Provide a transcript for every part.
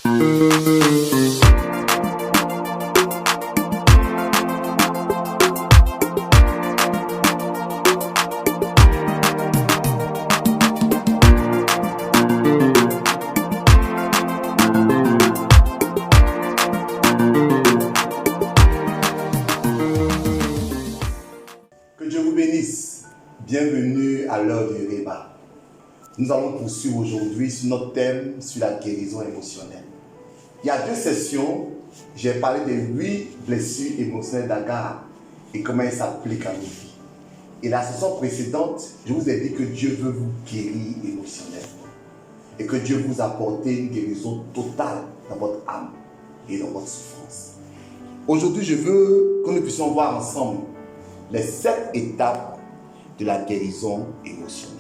Que Dieu vous bénisse. Bienvenue à l'heure du Réma. Nous allons poursuivre aujourd'hui sur notre thème sur la guérison émotionnelle. Il y a 2 sessions, j'ai parlé des 8 blessures émotionnelles d'Agar et comment elles s'appliquent à nos vies. Et la session précédente, je vous ai dit que Dieu veut vous guérir émotionnellement et que Dieu vous apporte une guérison totale dans votre âme et dans votre souffrance. Aujourd'hui, je veux que nous puissions voir ensemble les 7 étapes de la guérison émotionnelle.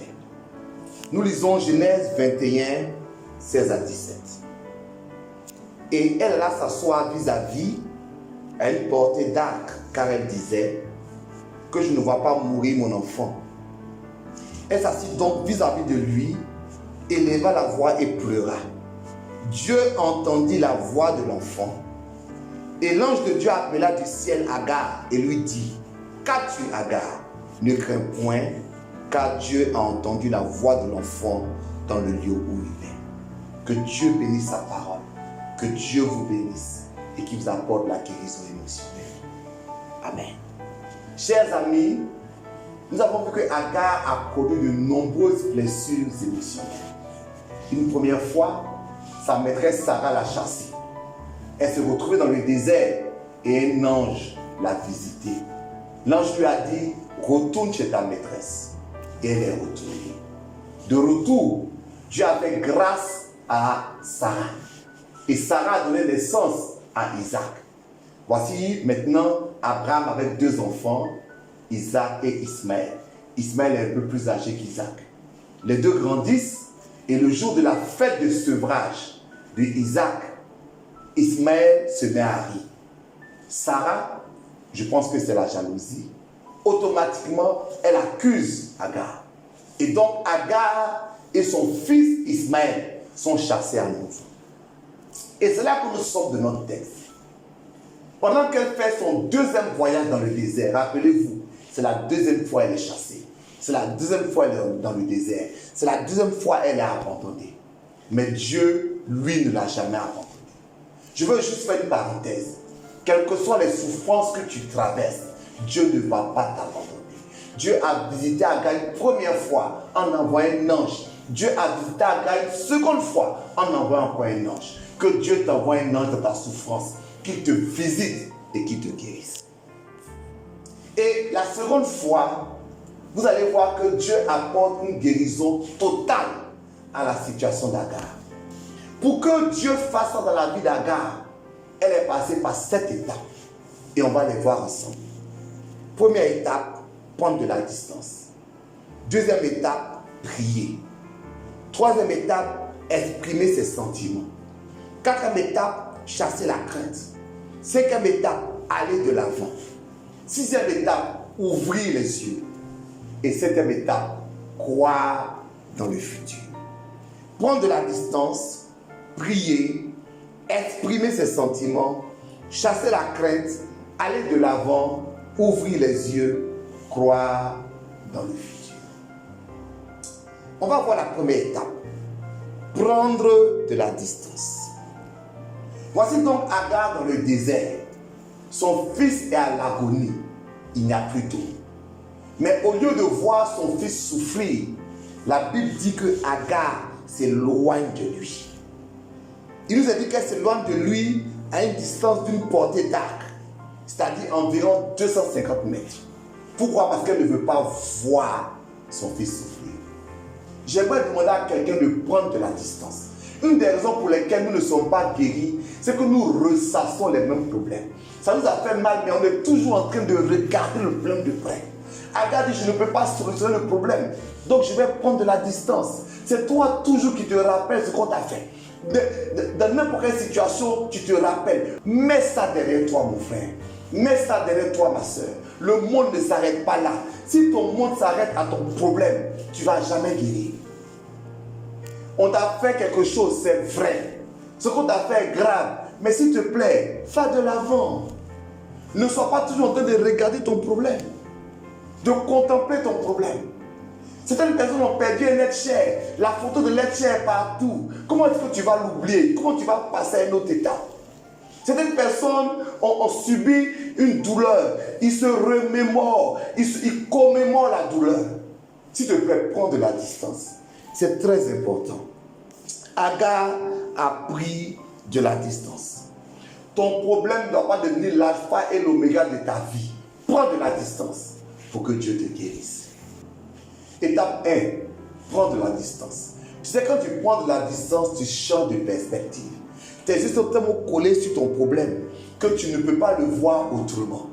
Nous lisons Genèse 21, 16 à 17. Et elle alla s'asseoir vis-à-vis à une portée d'arc, car elle disait que je ne vois pas mourir mon enfant. Elle s'assit donc vis-à-vis de lui, éleva la voix et pleura. Dieu entendit la voix de l'enfant. Et l'ange de Dieu appela du ciel Agar et lui dit: Qu'as-tu, Agar? Ne crains point, car Dieu a entendu la voix de l'enfant dans le lieu où il est. Que Dieu bénisse sa parole, que Dieu vous bénisse et qu'il vous apporte la guérison émotionnelle. Amen. Chers amis, nous avons vu que Agar a connu de nombreuses blessures émotionnelles. Une première fois, sa maîtresse Sarah l'a chassée. Elle se retrouvait dans le désert et un ange l'a visitée. L'ange lui a dit: retourne chez ta maîtresse. Et elle est retournée. De retour, Dieu a fait grâce à Sarah. Et Sarah a donné naissance à Isaac. Voici maintenant Abraham avec 2 enfants, Isaac et Ismaël. Ismaël est un peu plus âgé qu'Isaac. Les 2 grandissent et le jour de la fête de sevrage de Isaac, Ismaël se met à rire. Sarah, je pense que c'est la jalousie, automatiquement, elle accuse Agar. Et donc, Agar et son fils Ismaël sont chassés à nouveau. Et c'est là que nous sommes de notre texte. Pendant qu'elle fait son 2e voyage dans le désert, rappelez-vous, c'est la 2e fois qu'elle est chassée. C'est la 2e fois qu'elle est dans le désert. C'est la 2e fois qu'elle est abandonnée. Mais Dieu, lui, ne l'a jamais abandonnée. Je veux juste faire une parenthèse. Quelles que soient les souffrances que tu traverses, Dieu ne va pas t'abandonner. Dieu a visité Agar une première fois en envoyant un ange. Dieu a visité Agar une seconde fois en envoyant encore un ange. Que Dieu t'envoie un ange dans ta souffrance, qu'il te visite et qu'il te guérisse. Et la seconde fois, vous allez voir que Dieu apporte une guérison totale à la situation d'Agar. Pour que Dieu fasse ça dans la vie d'Agar, elle est passée par 7 étapes. Et on va les voir ensemble. Première étape, prendre de la distance. 2e étape, prier. 3e étape, exprimer ses sentiments. 4e étape, chasser la crainte. 5e étape, aller de l'avant. 6e étape, ouvrir les yeux. Et 7e étape, croire dans le futur. Prendre de la distance, prier, exprimer ses sentiments, chasser la crainte, aller de l'avant, ouvrir les yeux, croire dans le futur. On va voir la première étape. Prendre de la distance. Voici donc Agar dans le désert. Son fils est à l'agonie. Il n'y a plus d'eau. Mais au lieu de voir son fils souffrir, la Bible dit que Agar s'éloigne de lui. Il nous a dit qu'elle s'éloigne de lui à une distance d'une portée d'arc, c'est-à-dire environ 250 mètres. Pourquoi? Parce qu'elle ne veut pas voir son fils souffrir. J'aimerais demander à quelqu'un de prendre de la distance. Une des raisons pour lesquelles nous ne sommes pas guéris, c'est que nous ressassons les mêmes problèmes. Ça nous a fait mal, mais on est toujours en train de regarder le problème de près. Agar dit: je ne peux pas solutionner le problème, donc je vais prendre de la distance. C'est toi toujours qui te rappelles ce qu'on t'a fait. Dans n'importe quelle situation, tu te rappelles. Mets ça derrière toi, mon frère. Mets ça derrière toi, ma soeur. Le monde ne s'arrête pas là. Si ton monde s'arrête à ton problème, tu ne vas jamais guérir. On t'a fait quelque chose, c'est vrai. Ce qu'on t'a fait est grave. Mais s'il te plaît, va de l'avant. Ne sois pas toujours en train de regarder ton problème, de contempler ton problème. Certaines personnes ont perdu un être cher. La photo de l'être cher est partout. Comment est-ce que tu vas l'oublier? Comment tu vas passer à un autre état? Certaines personnes ont subi une douleur. Ils se remémorent. Ils commémorent la douleur. S'il te plaît, prends de la distance. C'est très important. Agar a pris de la distance. Ton problème ne doit pas devenir l'alpha et l'oméga de ta vie. Prends de la distance pour que Dieu te guérisse. Étape 1, prends de la distance. Tu sais, quand tu prends de la distance, tu changes de perspective. Tu es juste tellement collé sur ton problème que tu ne peux pas le voir autrement.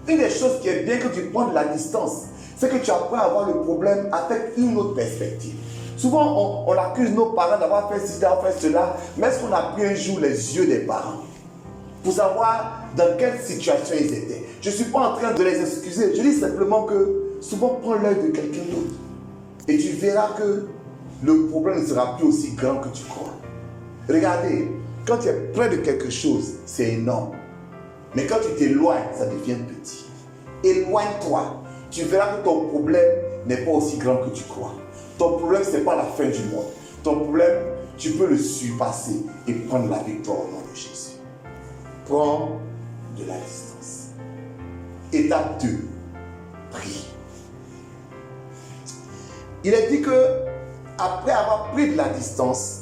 Une des choses qui est bien quand tu prends de la distance, c'est que tu apprends à voir le problème avec une autre perspective. Souvent, on accuse nos parents d'avoir fait ceci, d'avoir fait cela, mais est-ce qu'on a pris un jour les yeux des parents pour savoir dans quelle situation ils étaient? Je ne suis pas en train de les excuser. Je dis simplement que souvent, prends l'œil de quelqu'un d'autre et tu verras que le problème ne sera plus aussi grand que tu crois. Regardez, quand tu es près de quelque chose, c'est énorme. Mais quand tu t'éloignes, ça devient petit. Éloigne-toi. Tu verras que ton problème n'est pas aussi grand que tu crois. Ton problème, ce n'est pas la fin du monde. Ton problème, tu peux le surpasser et prendre la victoire au nom de Jésus. Prends de la distance. Étape 2. Prie. Il est dit que après avoir pris de la distance,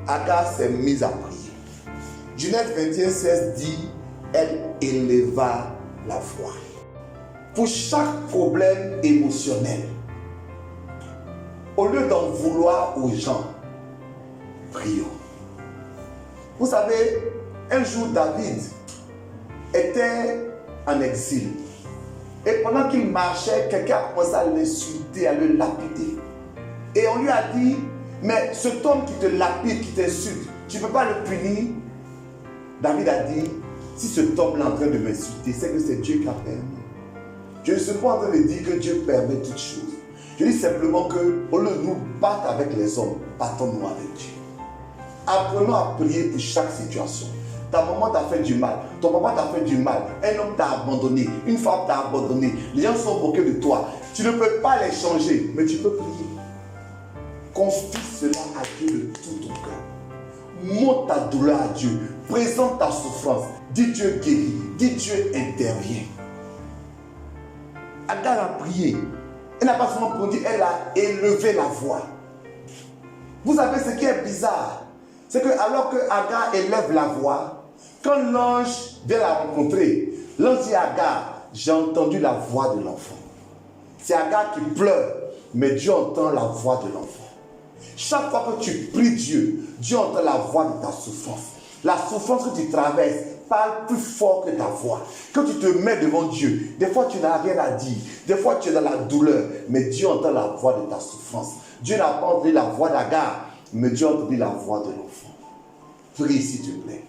Agar s'est mise à prier. Genèse 21:16 dit, elle éleva la voix. Pour chaque problème émotionnel, au lieu d'en vouloir aux gens, prions. Vous savez, un jour David était en exil. Et pendant qu'il marchait, quelqu'un a commencé à l'insulter, à le lapider. Et on lui a dit, mais cet homme qui te lapide, qui t'insulte, tu ne peux pas le punir. David a dit, si cet homme-là est en train de m'insulter, c'est que c'est Dieu qui a permis. Je ne suis pas en train de dire que Dieu permet toutes choses. Je dis simplement que, au lieu de nous battre avec les hommes, battons-nous avec Dieu. Apprenons à prier pour chaque situation. Ta maman t'a fait du mal, ton papa t'a fait du mal, un homme t'a abandonné, une femme t'a abandonné, les gens sont moqués de toi. Tu ne peux pas les changer, mais tu peux prier. Confie cela à Dieu de tout ton cœur. Montre ta douleur à Dieu. Présente ta souffrance. Dis Dieu guérit. Dis Dieu intervient. Agar a prié. Elle n'a pas seulement prié, elle a élevé la voix. Vous savez ce qui est bizarre? C'est que alors que Agar élève la voix, quand l'ange vient la rencontrer, l'ange dit à Agar, j'ai entendu la voix de l'enfant. C'est Agar qui pleure, mais Dieu entend la voix de l'enfant. Chaque fois que tu pries Dieu, Dieu entend la voix de ta souffrance. La souffrance que tu traverses parle plus fort que ta voix. Quand tu te mets devant Dieu, des fois tu n'as rien à dire, des fois tu es dans la douleur, mais Dieu entend la voix de ta souffrance. Dieu n'a pas entendu la voix d'Agar, mais Dieu a entendu la voix de l'enfant. Prie s'il te plaît.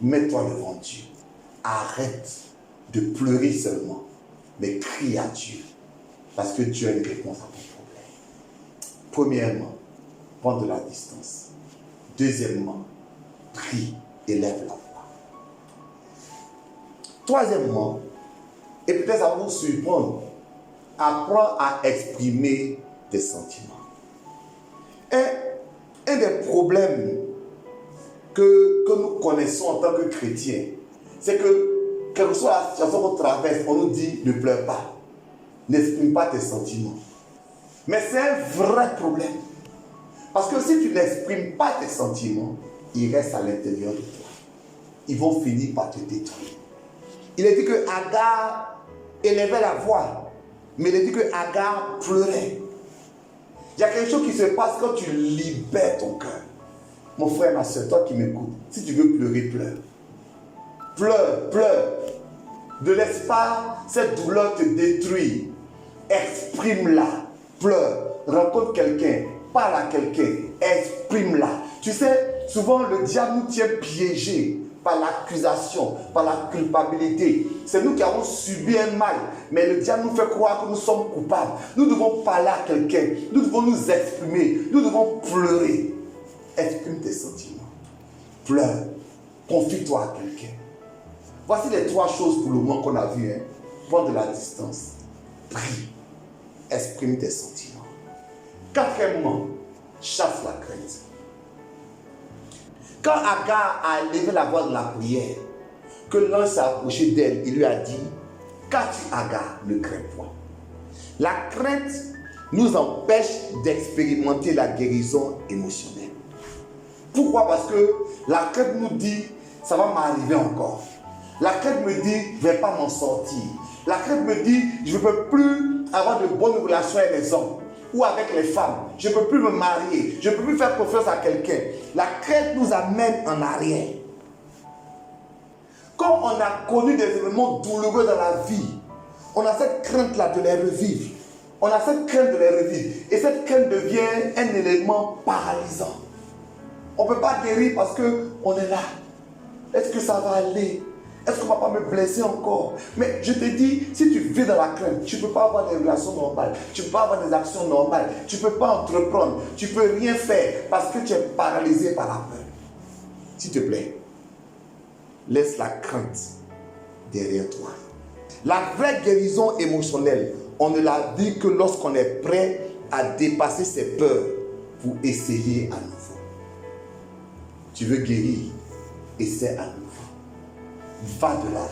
Mets-toi devant Dieu. Arrête de pleurer seulement, mais crie à Dieu. Parce que Dieu a une réponse à ton problème. Premièrement, prends de la distance. Deuxièmement, prie, élève la voix. Troisièmement, et peut-être ça va vous surprendre, apprends à exprimer tes sentiments. Un des problèmes que nous connaissons en tant que chrétiens, c'est que, quelle que soit la situation qu'on traverse, on nous dit ne pleure pas, n'exprime pas tes sentiments. Mais c'est un vrai problème. Parce que si tu n'exprimes pas tes sentiments, ils restent à l'intérieur de toi. Ils vont finir par te détruire. Il est dit que Agar élevait la voix, mais il est dit que Agar pleurait. Il y a quelque chose qui se passe quand tu libères ton cœur. Mon frère, ma soeur, toi qui m'écoutes, si tu veux pleurer, pleure. Pleure, pleure. Ne laisse pas cette douleur te détruire. Exprime-la. Pleure. Rencontre quelqu'un. Parle à quelqu'un. Exprime-la. Tu sais, souvent le diable nous tient piégés par l'accusation, par la culpabilité. C'est nous qui avons subi un mal, mais le diable nous fait croire que nous sommes coupables. Nous devons parler à quelqu'un. Nous devons nous exprimer. Nous devons pleurer. Exprime tes sentiments. pleure, confie-toi à quelqu'un. Voici les 3 choses pour le moment qu'on a vues. Prends de la distance, prie, exprime tes sentiments. 4e, chasse la crainte. Quand Agar a élevé la voix de la prière, que l'ange s'est approché d'elle, il lui a dit: qu'as-tu, Agar? Ne crains point. La crainte nous empêche d'expérimenter la guérison émotionnelle. Pourquoi? Parce que la crainte nous dit: ça va m'arriver encore. La crainte me dit: je ne vais pas m'en sortir. La crainte me dit: je ne peux plus avoir de bonnes relations avec les hommes ou avec les femmes. Je ne peux plus me marier. Je ne peux plus faire confiance à quelqu'un. La crainte nous amène en arrière. Quand on a connu des événements douloureux dans la vie, on a cette crainte-là de les revivre. On a cette crainte de les revivre. Et cette crainte devient un élément paralysant. On ne peut pas guérir parce qu'on est là. Est-ce que ça va aller? Est-ce qu'on ne va pas me blesser encore? Mais je te dis, si tu vis dans la crainte, tu ne peux pas avoir des relations normales. Tu ne peux pas avoir des actions normales. Tu ne peux pas entreprendre. Tu ne peux rien faire parce que tu es paralysé par la peur. S'il te plaît, laisse la crainte derrière toi. La vraie guérison émotionnelle, on ne la vit que lorsqu'on est prêt à dépasser ses peurs pour essayer à nouveau. Tu veux guérir, essaie à nouveau. Va de l'avant.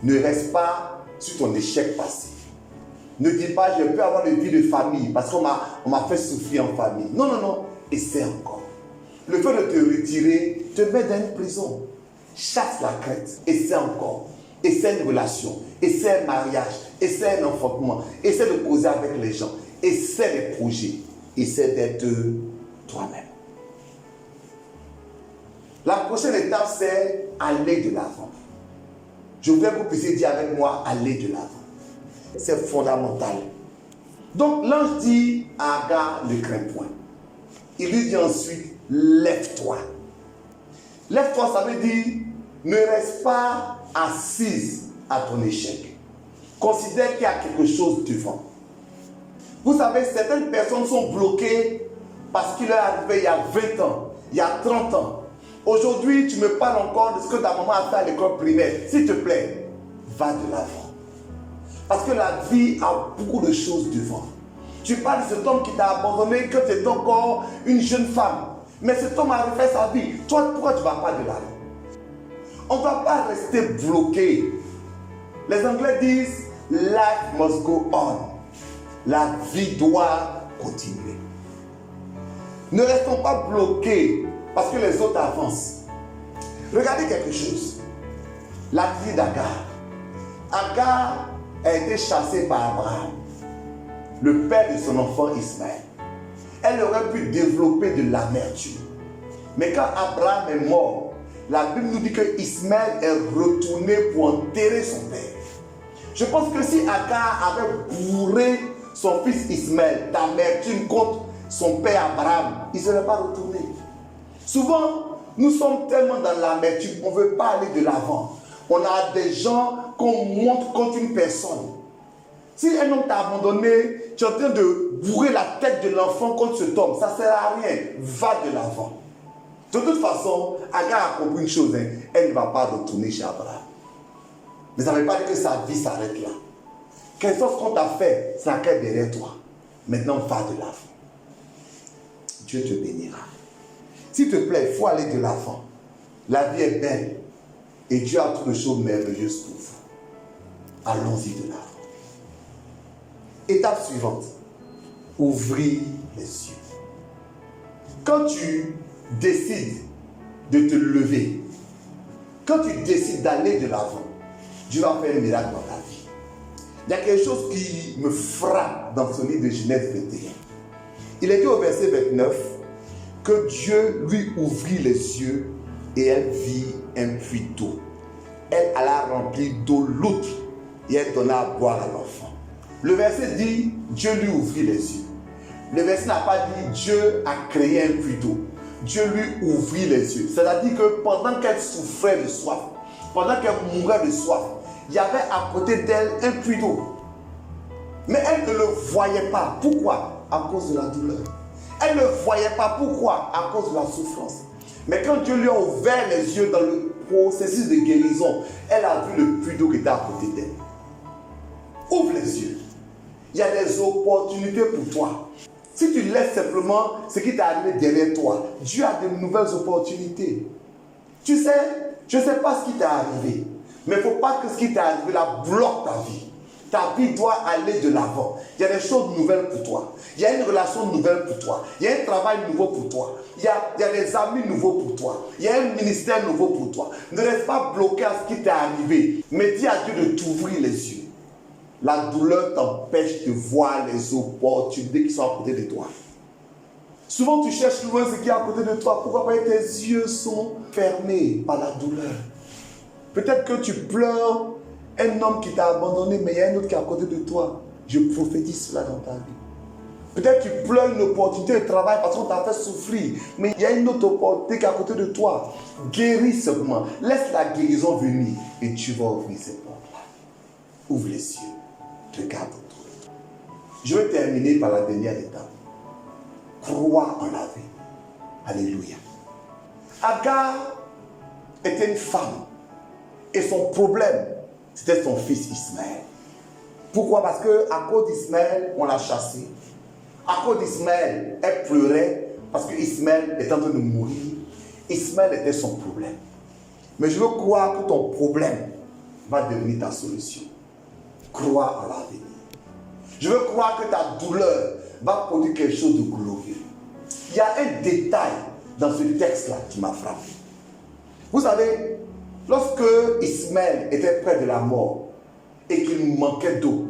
Ne reste pas sur ton échec passé. Ne dis pas: je peux avoir une vie de famille parce qu'on m'a fait souffrir en famille. Non, non, non. Essaie encore. Le fait de te retirer te met dans une prison. Chasse la crainte. Essaie encore. Essaie une relation. Essaie un mariage. Essaie un enfantement. Essaie de causer avec les gens. Essaie des projets. Essaie d'être toi-même. La prochaine étape, c'est aller de l'avant. Je voudrais que vous puissiez dire avec moi: aller de l'avant. C'est fondamental. Donc l'ange dit à Agar: ne crains point. Il lui dit ensuite: lève-toi. Lève-toi, ça veut dire: ne reste pas assise à ton échec. Considère qu'il y a quelque chose devant. Vous savez, certaines personnes sont bloquées parce qu'il est arrivé il y a 20 ans, il y a 30 ans. Aujourd'hui, tu me parles encore de ce que ta maman a fait à l'école primaire. S'il te plaît, va de l'avant. Parce que la vie a beaucoup de choses devant. Tu parles de cet homme qui t'a abandonné quand tu étais encore une jeune femme. Mais cet homme a refait sa vie. Toi, pourquoi tu ne vas pas de l'avant? On ne va pas rester bloqué. Les Anglais disent: life must go on. La vie doit continuer. Ne restons pas bloqués parce que les autres avancent. Regardez quelque chose. La vie d'Agar. Agar a été chassée par Abraham, le père de son enfant Ismaël. Elle aurait pu développer de l'amertume. Mais quand Abraham est mort, la Bible nous dit que Ismaël est retourné pour enterrer son père. Je pense que si Agar avait bourré son fils Ismaël d'amertume contre son père Abraham, il ne serait pas retourné. Souvent, nous sommes tellement dans l'amertume, on ne veut pas aller de l'avant. On a des gens qu'on monte contre une personne. Si un homme t'a abandonné, tu es en train de bourrer la tête de l'enfant contre cet homme, ça ne sert à rien. Va de l'avant. De toute façon, Agar a compris une chose, elle ne va pas retourner chez Abraham. Mais ça ne veut pas dire que sa vie s'arrête là. Quelque chose qu'on t'a fait, ça s'arrête derrière toi. Maintenant, va de l'avant. Dieu te bénira. S'il te plaît, il faut aller de l'avant. La vie est belle. Et Dieu a toutes les choses merveilleuses pour vous. Allons-y de l'avant. Étape suivante. Ouvrir les yeux. Quand tu décides de te lever, quand tu décides d'aller de l'avant, Dieu va faire un miracle dans ta vie. Il y a quelque chose qui me frappe dans ce livre de Genèse 21. Il est dit au verset 29 que Dieu lui ouvrit les yeux et elle vit un puits d'eau. Elle alla remplir d'eau l'outre et elle donna à boire à l'enfant. Le verset dit Dieu lui ouvrit les yeux. Le verset n'a pas dit Dieu a créé un puits d'eau. Dieu lui ouvrit les yeux. C'est-à-dire que pendant qu'elle souffrait de soif, pendant qu'elle mourait de soif, il y avait à côté d'elle un puits d'eau. Mais elle ne le voyait pas. Pourquoi? À cause de la douleur. Elle ne le voyait pas. Pourquoi? À cause de la souffrance. Mais quand Dieu lui a ouvert les yeux dans le processus de guérison, elle a vu le puits d'eau qui était à côté d'elle. Ouvre les yeux. Il y a des opportunités pour toi. Si tu laisses simplement ce qui t'est arrivé derrière toi, Dieu a de nouvelles opportunités. Tu sais, je ne sais pas ce qui t'est arrivé, mais il ne faut pas que ce qui t'est arrivé là bloque ta vie. Ta vie doit aller de l'avant. Il y a des choses nouvelles pour toi. Il y a une relation nouvelle pour toi. Il y a un travail nouveau pour toi. Il y a des amis nouveaux pour toi. Il y a un ministère nouveau pour toi. Ne reste pas bloqué à ce qui t'est arrivé, mais dis à Dieu de t'ouvrir les yeux. La douleur t'empêche de voir les opportunités qui sont à côté de toi. Souvent, tu cherches loin ce qui est à côté de toi. Pourquoi? Parce que tes yeux sont fermés par la douleur. Peut-être que tu pleures un homme qui t'a abandonné, mais il y a un autre qui est à côté de toi. Je prophétise cela dans ta vie. Peut-être que tu pleures une opportunité de travail parce qu'on t'a fait souffrir, mais il y a une autre opportunité qui est à côté de toi. Guéris seulement. Laisse la guérison venir et tu vas ouvrir ces portes-là. Ouvre les yeux. Regarde autour de toi. Je vais terminer par la dernière étape. Crois en la vie. Alléluia. Agar était une femme et son problème, c'était son fils Ismaël. Pourquoi? Parce qu'à cause d'Ismaël, on l'a chassé. À cause d'Ismaël, elle pleurait parce qu'Ismaël était en train de mourir. Ismaël était son problème. Mais je veux croire que ton problème va devenir ta solution. Crois en l'avenir. Je veux croire que ta douleur va produire quelque chose de glorieux. Il y a un détail dans ce texte-là qui m'a frappé. Vous savez, lorsque Ismaël était près de la mort et qu'il manquait d'eau,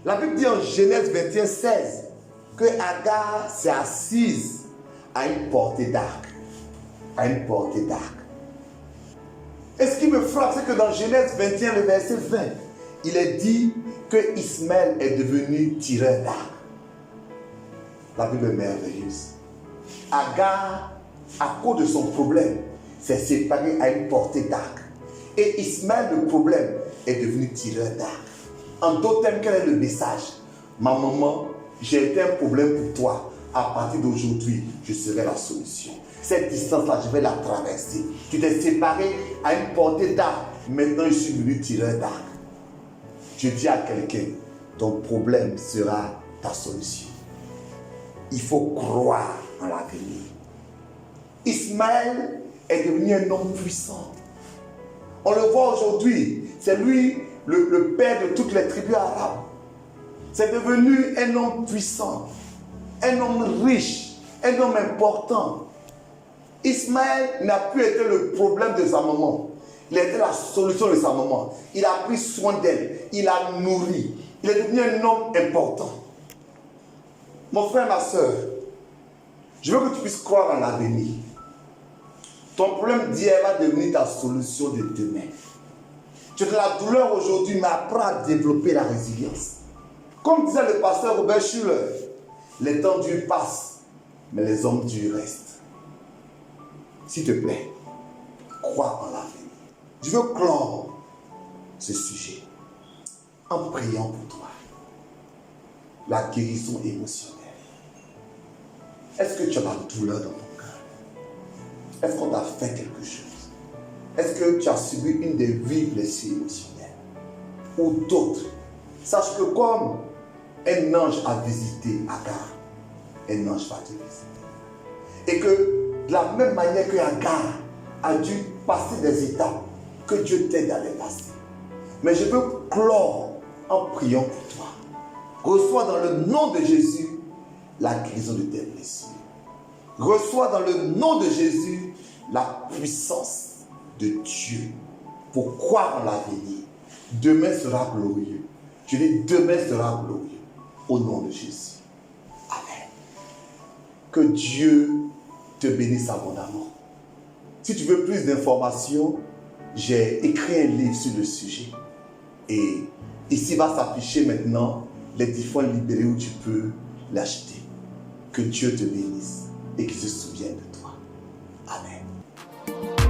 la Bible dit en Genèse 21, 16 que Agar s'est assise à une portée d'arc. À une portée d'arc. Et ce qui me frappe, c'est que dans Genèse 21, le verset 20, il est dit que Ismaël est devenu tireur d'arc. La Bible est merveilleuse. Agar, à cause de son problème, s'est séparé à une portée d'arc. Et Ismaël, le problème, est devenu tireur d'arc. En d'autres termes, quel est le message? Ma maman, j'ai été un problème pour toi. À partir d'aujourd'hui, je serai la solution. Cette distance-là, je vais la traverser. Tu t'es séparé à une portée d'arc. Maintenant, je suis devenu tireur d'arc. Je dis à quelqu'un, ton problème sera ta solution. Il faut croire en l'avenir. Ismaël est devenu un homme puissant. On le voit aujourd'hui. C'est lui le père de toutes les tribus arabes. C'est devenu un homme puissant, un homme riche, un homme important. Ismaël n'a plus été le problème de sa maman. Il a été la solution de sa maman. Il a pris soin d'elle. Il a nourri. Il est devenu un homme important. Mon frère, ma soeur, je veux que tu puisses croire en l'avenir. Ton problème d'hier va devenir ta solution de demain. Tu as de la douleur aujourd'hui, mais apprends à développer la résilience. Comme disait le pasteur Robert Schuller, les temps durs passent, mais les hommes durs restent. S'il te plaît, crois en l'avenir. Je veux clore ce sujet en priant pour toi. La guérison émotionnelle. Est-ce que tu as la douleur dans ton cœur? Est-ce qu'on t'a fait quelque chose? Est-ce que tu as subi une des vives blessures émotionnelles? Ou d'autres? Sache que comme un ange a visité Agar, un ange va te visiter. Et que de la même manière que Agar a dû passer des étapes, que Dieu t'aide à les passer. Mais je veux clore en priant pour toi. Reçois dans le nom de Jésus la guérison de tes blessures. Reçois dans le nom de Jésus la puissance de Dieu pour croire en l'avenir. Demain sera glorieux. Je dis demain sera glorieux. Au nom de Jésus. Amen. Que Dieu te bénisse abondamment. Si tu veux plus d'informations, j'ai écrit un livre sur le sujet. Et ici va s'afficher maintenant les différents librairies où tu peux l'acheter. Que Dieu te bénisse et qu'il se souvienne de toi. Amen.